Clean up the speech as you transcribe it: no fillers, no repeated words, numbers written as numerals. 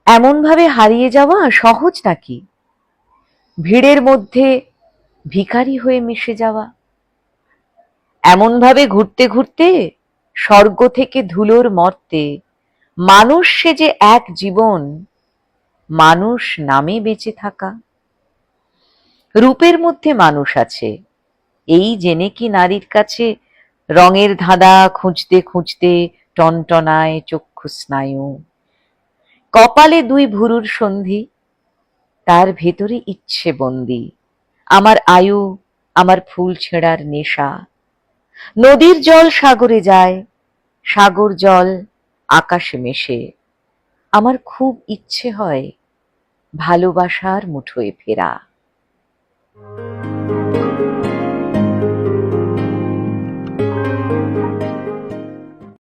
এমন ভাবে হারিয়ে যাওয়া সহজ নাকি? ভিড়ের মধ্যে ভিখারি হয়ে মিশে যাওয়া, এমন ভাবে ঘুরতে ঘুরতে স্বর্গ থেকে ধুলোর মর্তে মানুষ সে যে এক জীবন, মানুষ নামে বেঁচে থাকা। রূপের মধ্যে মানুষ আছে, এই জেনে কি নারীর কাছে রঙের ধাঁধা খুঁজতে খুঁজতে টনটনায় চক্ষু স্নায়ু। কপালে দুই ভুরুর সন্ধি, তার ভেতরে ইচ্ছে বন্দি, আমার আয়ু, আমার ফুল ছেঁড়ার নেশা। নদীর জল সাগরে যায়, সাগর জল আকাশে মেশে। আমার খুব ইচ্ছে হয় ভালোবাসার মুঠোয় ফেরা।